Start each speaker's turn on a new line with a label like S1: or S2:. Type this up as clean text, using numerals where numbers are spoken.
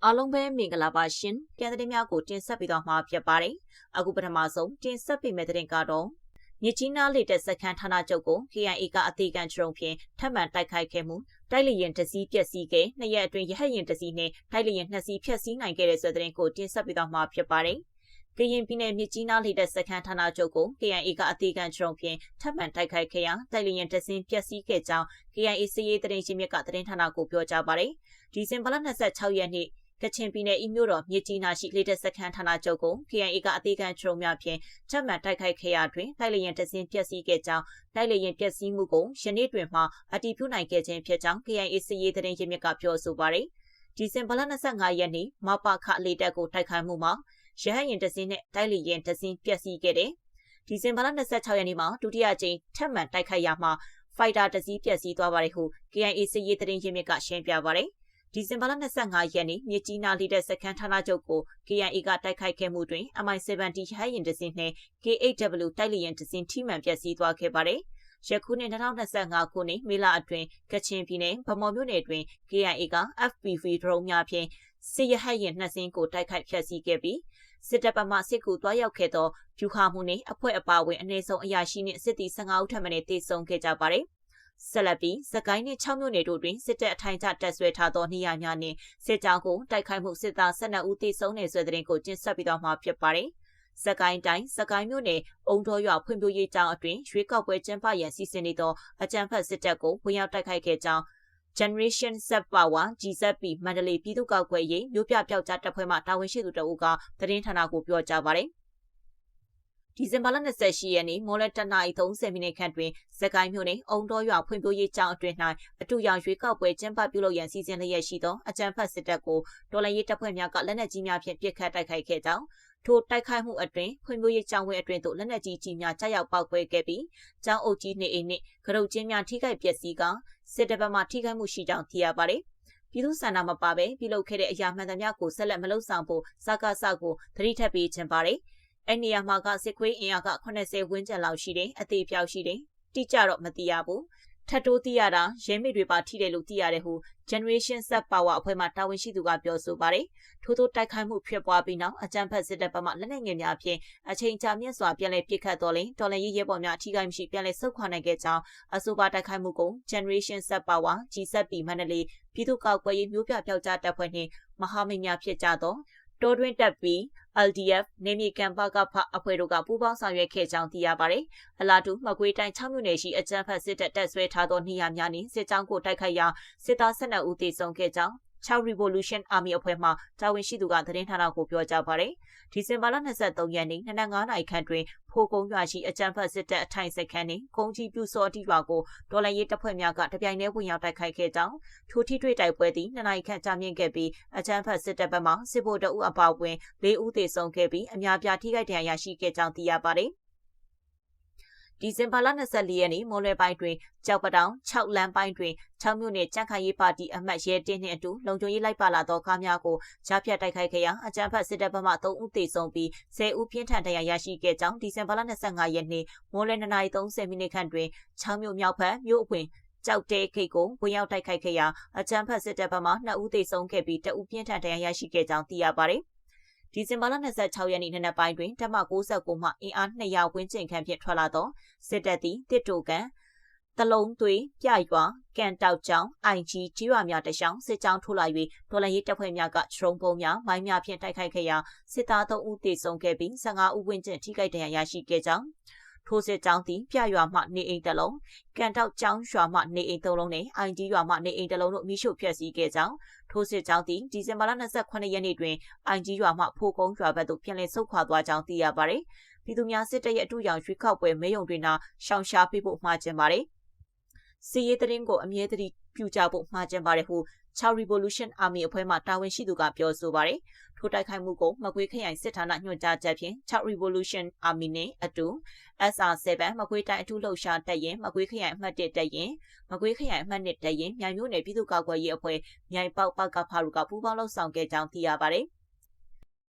S1: အားလုံးပဲမင်္ဂလာပါရှင်။ပြန်တဲ့များကိုတင်ဆက်ပေးသွားမှာဖြစ်ပါတယ်။အခုပထမဆုံးတင်ဆက်ပေးမယ့်တဲ့ကတော့မြစ်ကြီးနားလေတပ်စခန်းဌာနချုပ်ကို KIA ကအသေးခံချုံဖြင့်ထပ်မံတိုက်ခိုက်ခဲ့မှုတိုက်လေယာဉ်တစ်စီးပျက်စီးခဲ့2ရက်အတွင်းရဟတ်ယာဉ်တစ်စီးနဲ့တိုက်လေယာဉ်2စီးဖျက်ဆီးနိုင်ခဲ့တဲ့ဆိုတဲ့သတင်းကိုတင်ဆက်ပေးသွားမှာဖြစ်ပါတယ်။ကရင်ပြည်နယ်မြစ်ကြီးနားလေတပ်စခန်းဌာနချုပ်ကို KIA ကအသေးခံချုံဖြင့်ထပ်မံတိုက်ခိုက်ခဲ့ရာတိုက်လေယာဉ်တစ်စီးပျက်စီးခဲ့ကြောင်း KIA စစ်ရေးသတင်းရှင်မြစ်ကသတင်းဌာနကိုပြောကြားပါတယ်။ဒီဇင်ဘာလ26ရက်နေ့ကချင်ပြည်နယ်ဤမြို့တော်မြစ်ကြီးနားရှိလေတပ်စခန်းဌာနချုပ်ကို KIA ကအသေးခံချုံများဖြင့်ထပ်မံတိုက်ခိုက်ခဲ့ရာတွင်တိုက်လေယာဉ်တစ်စင်းပျက်စီးခဲ့ကြောင်းတိုက်လေယာဉ်ပျက်စီးမှုကိုယနေ့တွင်မှအတည်ပြုနိုင်ခဲ့ခြင်းဖြစ်ကြောင်း KIA စစ်ရေးသတင်းရင်းမြစ်ကပြောဆိုပါတယ်။ဒီဇင်ဘာလ25ရက်နေ့မပခလေတပ်ကိုတိုက်ခိုက်မှုမှာရဟတ်ယာဉ်တစ်စင်းနဲ့တိုက်လေယာဉ်တစ်စင်းပျက်စီးခဲ့တယ်။ဒီဇင်ဘာလ26ရက်နေ့မှာဒုတိယကြိမ်ထပ်မံတိုက်ခိုက်ရာမှာဖိုက်တာတစ်စီးပျက်စီးသွားပါတယ်ဟု KIA စစ်ရေးသတင်းရင်းမြစ်ကရှင်းပြပါတယ်။ဒီဇင်ဘာလ25ရက်နေ့မြစ်ကြီးနားလေတပ်စခန်းဌာနချုပ်ကို KIA ကတိုက်ခိုက်ခဲ့မှုတွင် MI-70 ရဟတ်ယာဉ်တစ်စင်းနှင့် KHW တိုက်လေယာဉ်တစ်စင်းထိမှန်ပျက်စီးသွားခဲ့ပါတယ်။ယခုနှစ်2025ခုနှစ်မေလအတွင်းကချင်ပြည်နယ်ဗမော်မြို့နယ်တွင် KIA က FPV ဒရုန်းများဖြင့်စစ်ရဟတ်ယာဉ်2စင်းကိုတိုက်ခိုက်ဖျက်ဆီးခဲ့ပြီးစစ်တပ်မှစစ်ကူတွားရောက်ခဲ့သောဖြူခါမှုနှင့်အဖွဲ့အပါအဝင်အနည်းဆုံးအရာရှိနှင့်စစ်သည်15ဦးထပ်မံတေဆုံးခဲ့ကြပါတယ်။ဆက်လက်ပြီးစကိုင်းနှင့်6မြို့နယ်တို့တွင်စစ်တပ်အထိုင်ချတပ်ဆွဲထားသောနေရာများနှင့်စစ်ကြောင်းကိုတိုက်ခိုက်မှုစစ်သား12ဦးသေဆုံးနေဆွဲတဲ့တင်ကိုကျင်းဆက်ပြီးတော့မှာဖြစ်ပါတယ်။စကိုင်းတိုင်းစကိုင်းမြို့နယ်အုံတော်ရွာဖွံ့ဖြိုးရေးကျောင်းအတွင်းရွေးကောက်ပွဲကျင်းပရန်စီစဉ်နေသောအကြမ်းဖက်စစ်တပ်ကိုဝင်ရောက်တိုက်ခိုက်ခဲ့ကြောင်း Generation Z Power GZP မန္တလေးပြည်သူ့ကောက်ွယ်ရေးမြို့ပြပျောက်ကြားတပ်ဖွဲ့မှတာဝန်ရှိသူတအုပ်ကသတင်းဌာနကိုပြောကြားပါတယ်။ဒီဇင်ဘာလ28ရက်နေ့မိုးလယ်10:30မိနစ်ခန့်တွင်စကိုင်းမြို့နယ်အုံတော်ရွာဖွံ့ဖြိုးရေးကျောင်းအတွင်း၌အတူရောင်ရွေးကောက်ပွဲကျင်းပပြုလုပ်ရန်စီစဉ်လျက်ရှိသောအကြမ်းဖက်စစ်တပ်ကိုတော်လှန်ရေးတပ်ဖွဲ့များကလက်နက်ကြီးများဖြင့်ပစ်ခတ်တိုက်ခိုက်ခဲ့ကြောင်းထိုတိုက်ခိုက်မှုအတွင်းဖွံ့ဖြိုးရေးကျောင်းဝင်းအတွင်းသို့လက်နက်ကြီးကြီးများကြားရောက်ပောက်ကွဲခဲ့ပြီးကျောင်းအုပ်ကြီးနေအိမ်နှင့်ကရုတ်ကျင်းများထိခိုက်ပျက်စီးကစစ်တပ်မှထိခိုက်မှုရှိကြောင်းသိရပါသည်ပြည်သူ့ဆန္ဒမပါဘဲပြုလုပ်ခဲ့တဲ့အရာမှန်သမျှကိုဆက်လက်မလုပ်ဆောင်ဖို့စကားစကိုသတိထပ်ပေးခြင်းပါတယ်အဲ့နေရာမှာကစစ်ခွေးအင်အားက80ဝန်းကျင်လောက်ရှိတယ်အသေးပြောက်ရှိတယ်တိကျတော့မသိရဘူးထပ်တိုးသိရတာရဲမိတွေပါထိတယ်လို့သိရတယ်ဟု Generation Z Power အဖွဲ့မှတာဝန်ရှိသူကပြောဆိုပါတယ်ထို့တိုက်ခိုက်မှုဖြစ်ပွားပြီးနောက်အကြမ်းဖက်စစ်တပ်ဘက်မှလက်နက်ငယ်များဖြင့်အချိန်ကြာမြင့်စွာပြန်လည်ပစ်ခတ်တော်လဲတော်လှန်ရေးရဲဘော်များအထိကိမရှိပြန်လည်ဆုတ်ခွာနိုင်ခဲ့ကြောင်းအဆိုပါတိုက်ခိုက်မှုကို Generation Z Power GZP မန္တလေးပြည်သူ့ကောက်ွယ်ရေးမျိုးပြပျောက်ကြားတပ်ဖွဲ့နှင့်မဟာမိတ်များဖြစ်ကြသောတိုးတွင်းတပ်ပြီး LDF နေမြေကံပါကဖအဖွဲ့တို့ကပူးပေါင်းဆောင်ရွက်ခဲ့ကြောင်းသိရပါတယ်။အလားတူမကွေးတိုင်း6မြို့နယ်ရှိအကြမ်းဖက်စစ်တပ်တပ်ဆွဲထားသောနေရာများနှင့်စစ်ကြောင်းကိုတိုက်ခိုက်ရာစစ်သား12ဦးသေဆုံးခဲ့ကြောင်း6 Revolution Army အဖွဲ့မှတာဝန်ရှိသူကသတင်းဌာနကိုပြောကြားပါတယ်။ဒီဇင်ဘာလ23ရက်နေ့နနက်9:00နာရီခန့်တွင်ဖိုးကုန်းရွာရှိအကြမ်းဖက်စစ်တပ်အထိုင်စခန်းနှင့်ကုန်းကြီးပြူစောတိရွာကိုဒေါ်လာရေးတပ်ဖွဲ့များကတပြိုင်တည်းဝင်ရောက်တိုက်ခိုက်ခဲ့ကြောင်းထိုထိတွေ့တိုက်ပွဲသည်2နာရီခန့်ကြာမြင့်ခဲ့ပြီးအကြမ်းဖက်စစ်တပ်ဘက်မှစစ်ဗိုလ်တအုပ်အပါအဝင်4ဦးသေဆုံးခဲ့ပြီးအများပြားထိခိုက်ဒဏ်ရာရရှိခဲ့ကြောင်းသိရပါတယ်။ဒီဇင်ဘာလ24ရက်နေ့မိုးလွယ်ပိုင်းတွင်ကြောက်ပတောင်6လမ်းပိုင်းတွင်6မြို့နယ်ကြန့်ခိုင်ရေးပါတီအမတ်ရဲတင်းနှင့်အတူလုံခြုံရေးလိုက်ပါလာသောကားများကိုကြားဖြတ်တိုက်ခိုက်ခဲ့ရာအကြမ်းဖက်စစ်တပ်ဘက်မှ3ဦးသေဆုံးပြီး10ဦးပြင်းထန်ဒဏ်ရာရရှိခဲ့ကြောင်းဒီဇင်ဘာလ25ရက်နေ့မိုးလွယ်2:30မိနစ်ခန့်တွင်6မြို့မြောက်ဘက်မြို့အဝင်ကြောက်တဲခိတ်ကိုဝင်ရောက်တိုက်ခိုက်ခဲ့ရာအကြမ်းဖက်စစ်တပ်ဘက်မှ2ဦးသေဆုံးခဲ့ပြီး1ဦးပြင်းထန်ဒဏ်ရာရရှိခဲ့ကြောင်းသိရပါတယ်။ဒီဇင်ဘာလ26ရက်နေ့နံနက်ပိုင်းတွင်တပ်မ69မှအင်အား200ဝန်းကျင်ခန့်ဖြင့်ထွက်လာသောစစ်တပ်သည်တစ်တိုကန်တလုံးသွေးပြရွာကန်တောက်ကျောင်းအိုင်ကြီးကြီးရွာများတရှောင်းစစ်ကြောင်းထိုးလာ၍ဒေါ်လာရေးတပ်ဖွဲ့များကဒရုန်းပုံများမိုင်းများဖြင့်တိုက်ခိုက်ခဲ့ရာစစ်သား3ဦးသေဆုံးခဲ့ပြီး15ဦးဝန်းကျင်ထိခိုက်ဒဏ်ရာရရှိခဲ့ကြောင်းထိုစစ်ကြောင်းသည်ပြရွာမှနေအိမ်တစ်လုံးကန်တောက်ကျောင်းရွာမှနေအိမ်3လုံးနဲ့အိုင်ကြီးရွာမှနေအိမ်တစ်လုံးတို့မိရှုဖျက်ဆီးခဲ့ကြောင်းထိုစစ်ကြောင်းသည်ဒီဇင်ဘာလ28ရက်နေ့တွင်အိုင်ကြီးရွာမှဖိုးကုန်းရွာဘက်သို့ပြန်လည်ဆုတ်ခွာသွားကြောင်းသိရပါတယ်။ပြည်သူများစစ်တပ်ရဲ့အတူရောင်ရွေးကောက်ပွဲမဲယုံတွင်သာရှောင်ရှားပေးဖို့မှာကျင်ပါတယ်။စီရေးသတင်းကိုအမြဲတမ်းပြုကြဖို့မှာကျင်ပါတယ်ဟု6 Revolution Army အဖွဲ့မှတာဝန်ရှိသူကပြောဆိုပါတယ်။ထိုတိုက်ခိုက်မှုကိုမကွေးခရိုင်စစ်ဌာနညွှန်ကြားချက်ဖြင့်6 Revolution Army နှင့်အတူ SR7 မကွေးတိုင်းအထူးလှုပ်ရှားတပ်ရင်မကွေးခရိုင်အမှတ်1တပ်ရင်မကွေးခရိုင်အမှတ်2တပ်ရင်မြိုင်မြို့နယ်ပြည်သူ့ကောက်ွယ်ရေးအဖွဲ့မြိုင်ပေါက်ပကဖာတို့ကပူးပေါင်းလှုပ်ဆောင်ခဲ့ကြောင်းသိရပါတယ်။